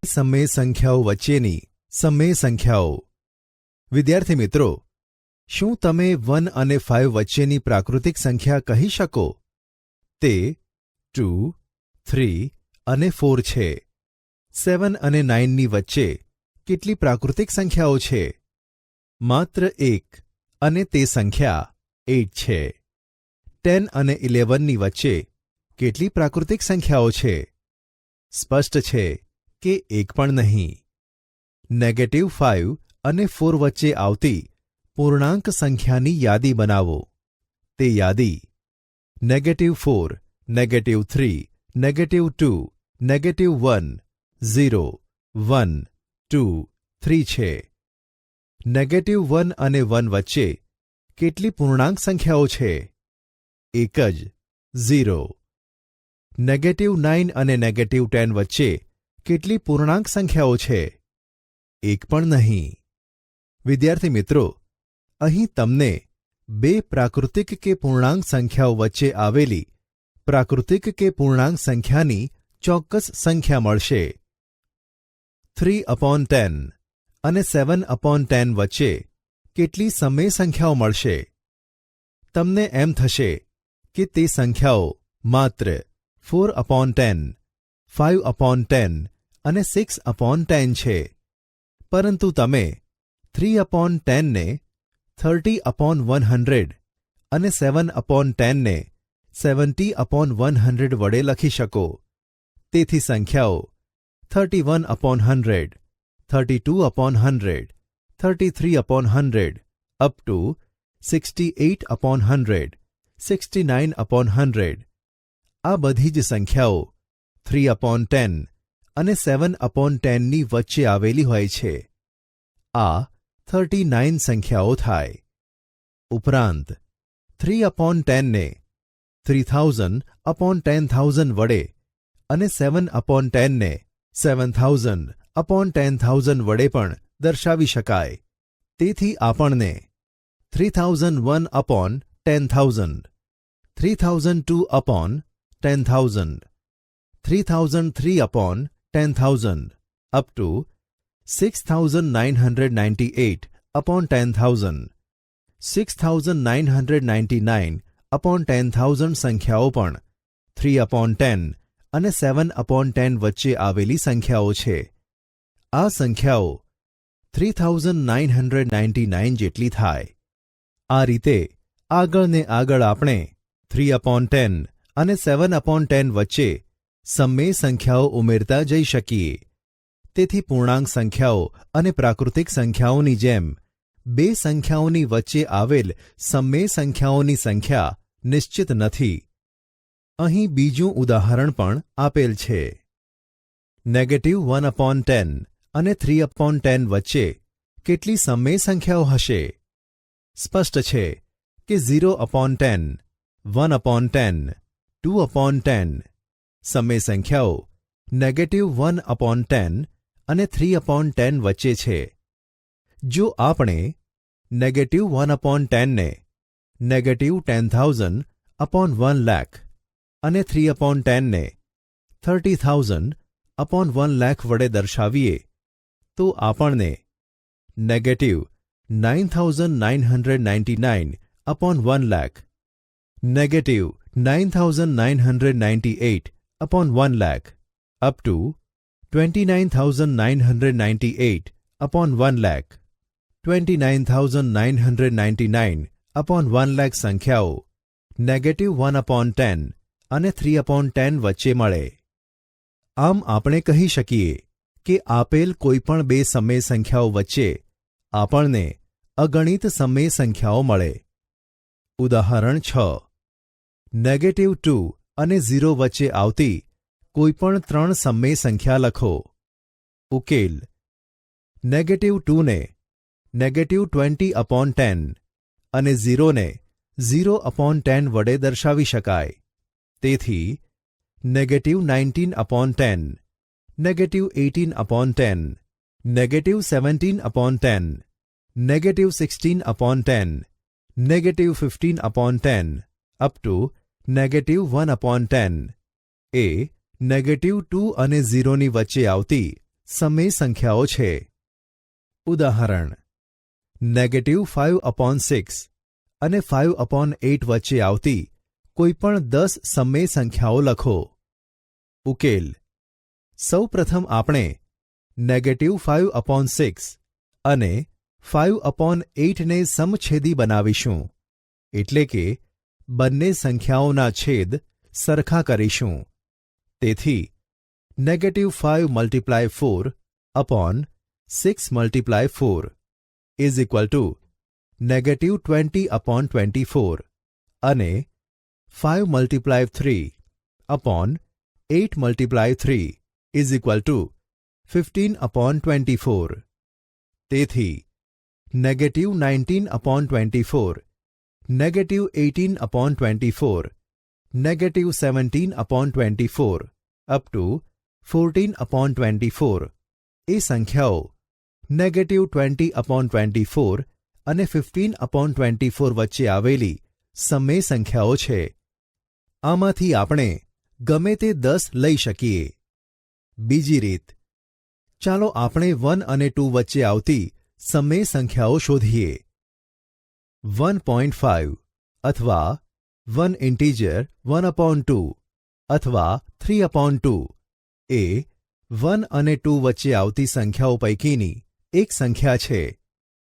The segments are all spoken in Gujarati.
સમય સંખ્યાઓ વચ્ચેની સમય સંખ્યાઓ. વિદ્યાર્થી મિત્રો, શું તમે 1 અને 5 વચ્ચેની પ્રાકૃતિક સંખ્યા કહી શકો? તે 2, 3 અને 4 છે. 7 અને 9ની વચ્ચે કેટલી પ્રાકૃતિક સંખ્યાઓ છે? માત્ર 1, અને તે સંખ્યા 8 છે. 10 અને 11ની વચ્ચે કેટલી પ્રાકૃતિક સંખ્યાઓ છે? સ્પષ્ટ છે કે એક પણ નહીં. -5 અને 4 વચ્ચે આવતી પૂર્ણાંક સંખ્યાની યાદી બનાવો. તે યાદી -4, -3, -2, -1, 0, 1, 2, 3 છે. -1 અને 1 વચ્ચે કેટલી પૂર્ણાંક સંખ્યાઓ છે? એક જ, 0. -9 અને -10 વચ્ચે કેટલી પૂર્ણાંક સંખ્યાઓ છે? એક પણ નહીં. વિદ્યાર્થી મિત્રો, અહીં તમને 2 પ્રાકૃતિક કે પૂર્ણાંક સંખ્યાઓ વચ્ચે આવેલી પ્રાકૃતિક કે પૂર્ણાંક સંખ્યાની ચોક્કસ સંખ્યા મળશે. 3/10 અને 7/10 વચ્ચે કેટલી સમય સંખ્યાઓ મળશે? તમને એમ થશે કે તે સંખ્યાઓ માત્ર 4/10, 5/10 અને 6/10 છે, પરંતુ તમે 3/10 ને 30/100 અને 7/10 ને 70/100 વડે લખી શકો. તેથી સંખ્યાઓ 31/100, 32/100, 33/100 અપ ટુ 68/100, 69/100 આ બધી જ સંખ્યાઓ 3/10 અને 7/10ની વચ્ચે આવેલી હોય છે. આ 39 સંખ્યાઓ થાય. ઉપરાંત 3/10 ને 3000/10000 વડે અને 7/10 ને 7000/10000 વડે પણ દર્શાવી શકાય. તેથી આપણને 3001/10000, 3002/10000, 3003/10000 અપ ટુ 6998/10000, 6999/10000 સંખ્યાઓ પણ 3/10 અને 7/10 વચ્ચે આવેલી સંખ્યાઓ છે. આ સંખ્યાઓ 3999 જેટલી થાય. આ રીતે આગળ ને આગળ આપણે 3/10 અને 7/10 વચ્ચે સમય સંખ્યાઓ ઉમેરતા જઈ શકીએ. તેથી પૂર્ણાંક સંખ્યાઓ અને પ્રાકૃતિક સંખ્યાઓની જેમ 2 સંખ્યાઓની વચ્ચે આવેલ સમય સંખ્યાઓની સંખ્યા નિશ્ચિત નથી. અહીં બીજું ઉદાહરણ પણ આપેલ છે. -1/10 અને 3/10 વચ્ચે કેટલી સમય સંખ્યાઓ હશે? સ્પષ્ટ છે કે 0/10, 1/10, 2/10 સમય સંખ્યાઓ -1/10 અને 3/10 વચ્ચે છે. જો આપણે -1/10 ને -10,000/1,00,000 અને 3/10 ને 30,000/1,00,000 વડે દર્શાવીએ તો આપણને -9,999/1,00,000, -9,998/1,00,000 અપ ટુ 29,998/1,00,000, 29,999/1,00,000 સંખ્યાઓ -1/10 અને 3/10 વચ્ચે મળે. આમ આપણે કહી શકીએ કે આપેલ કોઈપણ 2 સમય સંખ્યાઓ વચ્ચે આપણને અગણિત સમય સંખ્યાઓ મળે. ઉદાહરણ 6. -2 અને 0 વચ્ચે આવતી કોઈપણ 3 સમય સંખ્યા લખો. ઉકેલ: -2 ને -20/10 અને 0 ને 0/10 વડે દર્શાવી શકાય. તેથી -19/10, -18/10, -17/10, -16/10, -15/10 અપ ટુ -1/10 એ -2 અને 0ની વચ્ચે આવતી સમય સંખ્યાઓ છે. ઉદાહરણ: -5/6 અને 5/8 વચ્ચે આવતી કોઈપણ 10 સમય સંખ્યાઓ લખો. ઉકેલ: સૌ પ્રથમ આપણે -5/6 અને 5/8 ને સમછેદી બનાવીશું, એટલે કે બંને સંખ્યાઓના છેદ સરખા કરીશું. તેથી -5 × 4 upon 6 × 4 is equal to -20/24 અને 5 × 3 upon 8 × 3 is equal to 15/24. તેથી -19/24, -18/24, -17/24 up to 14/24 એ સંખ્યાઓ -20/24 અને 15/24 વચ્ચે આવેલી સમય સંખ્યાઓ છે. આમાંથી આપણે ગમે તે 10 લઈ શકીએ. બીજી રીત: ચાલો આપણે 1 અને 2 વચ્ચે આવતી સમય સંખ્યાઓ શોધીએ. 1.5 અથવા 1 ઇન્ટીજર 1/2 અથવા 3/2 એ 1 અને 2 વચ્ચે આવતી સંખ્યાઓ પૈકીની એક સંખ્યા છે,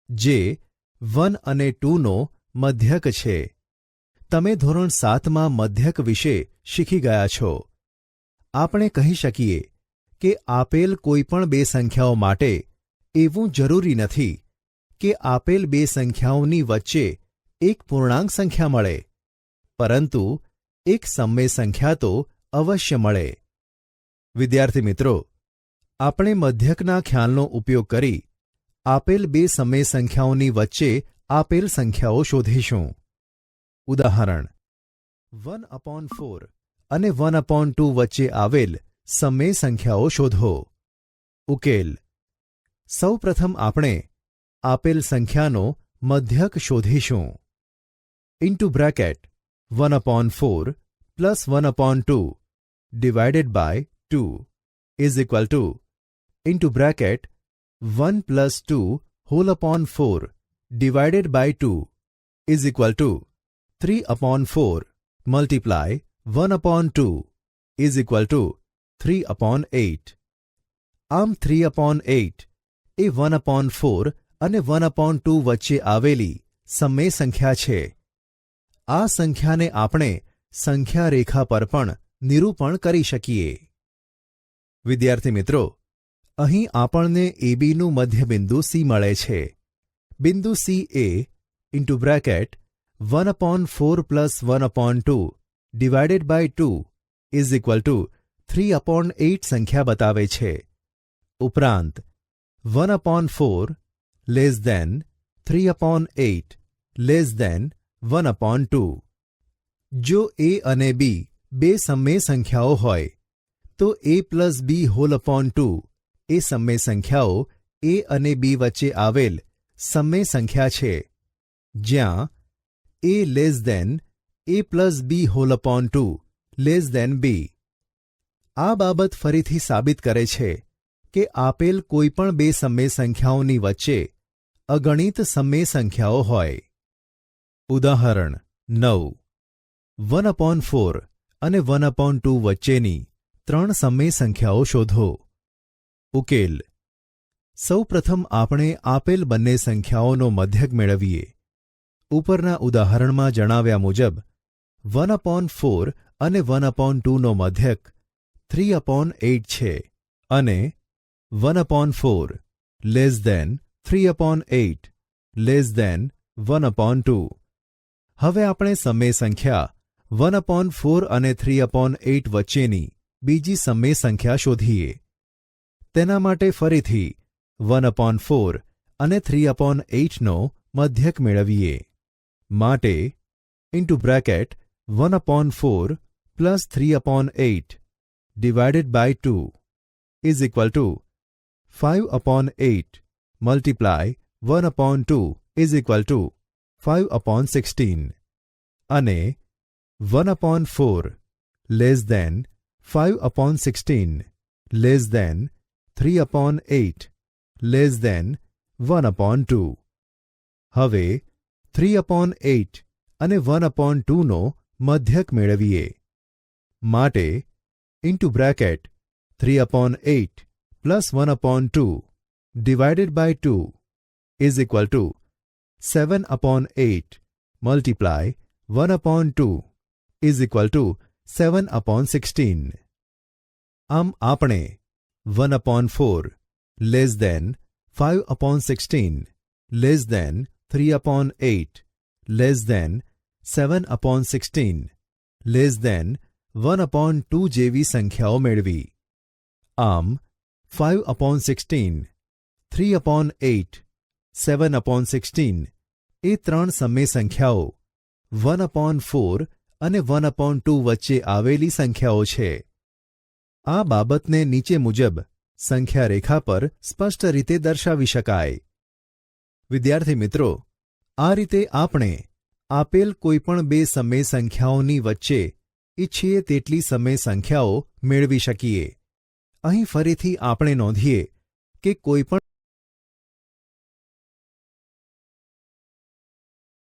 જે 1 અને 2નો મધ્યક છે. તમે ધોરણ 7માં મધ્યક વિશે શીખી ગયા છો. આપણે કહી શકીએ કે આપેલ કોઈપણ બે સંખ્યાઓ માટે એવું જરૂરી નથી કે આપેલ બે સંખ્યાઓની વચ્ચે એક પૂર્ણાંક સંખ્યા મળે, પરંતુ એક સમય સંખ્યા તો અવશ્ય મળે. વિદ્યાર્થી મિત્રો, આપણે મધ્યકના ખ્યાલનો ઉપયોગ કરી આપેલ બે સમય સંખ્યાઓની વચ્ચે આપેલ સંખ્યાઓ શોધીશું. ઉદાહરણ: 1/4 અને 1/2 વચ્ચે આવેલ સમય સંખ્યાઓ શોધો. ઉકેલ: સૌ પ્રથમ આપણે આપેલ સંખ્યાનો મધ્યક શોધીશું. Into bracket 1/4 plus 1/2 divided by 2 is equal to into bracket 1 plus 2 whole upon 4 divided by 2 is equal to 3/4 multiply 1/2 is equal to 3/8. આમ 3/8 એ 1/4 અને 1/2 વચ્ચે આવેલી સમય સંખ્યા છે. આ સંખ્યાને આપણે સંખ્યા રેખા પર પણ નિરૂપણ કરી શકીએ. વિદ્યાર્થી મિત્રો, અહીં આપણને એબીનું મધ્યબિંદુ સી મળે છે. બિંદુ સી એ into bracket 1/4 plus 1/2 divided by 2 is equal to 3/8 સંખ્યા બતાવે છે. ઉપરાંત 1/4 લેસ ધેન 3/8 લેસ ધેન 1/2. જો એ અને બી બે સમય સંખ્યાઓ હોય તો a plus B whole upon 2 એ સમય સંખ્યાઓ એ અને બી વચ્ચે આવેલ સમય સંખ્યા છે, જ્યાં a less than a plus B whole upon 2 less than B. આ બાબત ફરીથી સાબિત કરે છે કે આપેલ કોઈપણ બે સમય સંખ્યાઓની વચ્ચે અગણિત સમય સંખ્યાઓ હોય. ઉદાહરણ 9: 1/4 અને 1/2 વચ્ચેની 3 સમય સંખ્યાઓ શોધો. ઉકેલ: સૌ પ્રથમ આપણે આપેલ બંને સંખ્યાઓનો મધ્યક મેળવીએ. ઉપરના ઉદાહરણમાં જણાવ્યા મુજબ 1/4 અને 1/2 નો મધ્યક 3/8 છે અને 1/4 લેસ ધેન 3/8 લેસ ધેન 1/2. હવે આપણે સમય સંખ્યા 1/4 અને 3/8 વચ્ચેની બીજી સમય સંખ્યા શોધીએ. તેના માટે ફરીથી 1/4 અને 3/8 નો મધ્યક મેળવીએ. માટે into bracket 1/4 plus 3/8 divided by 2 is equal to 5/8 multiply 1/2 is equal to 5/16 અને 1/4 less than 5/16 less than 3/8 less than 1/2. હવે 3/8 અને 1/2 નો મધ્યક મેળવીએ. માટે into bracket 3/8 plus 1/2 divided by 2 is equal to 7/8 multiply 1/2 is equal to 7/16. આમ આપણે 1/4 less than 5/16 less than 3/8 less than 7/16 less than 1/2 જેવી સંખ્યાઓ મેળવી. આમ 5/16, 3/8, 7/16 એ ત્રણ સમય સંખ્યાઓ 1/4 અને 1/2 વચ્ચે આવેલી સંખ્યાઓ છે. આ બાબતને નીચે મુજબ સંખ્યા રેખા પર સ્પષ્ટ રીતે દર્શાવી શકાય. વિદ્યાર્થી મિત્રો, આ રીતે આપણે આપેલ કોઈપણ બે સમય સંખ્યાઓની વચ્ચે ઇચ્છીએ તેટલી સમય સંખ્યાઓ મેળવી શકીએ. અહીં ફરીથી આપણે નોંધીએ કે કોઈપણ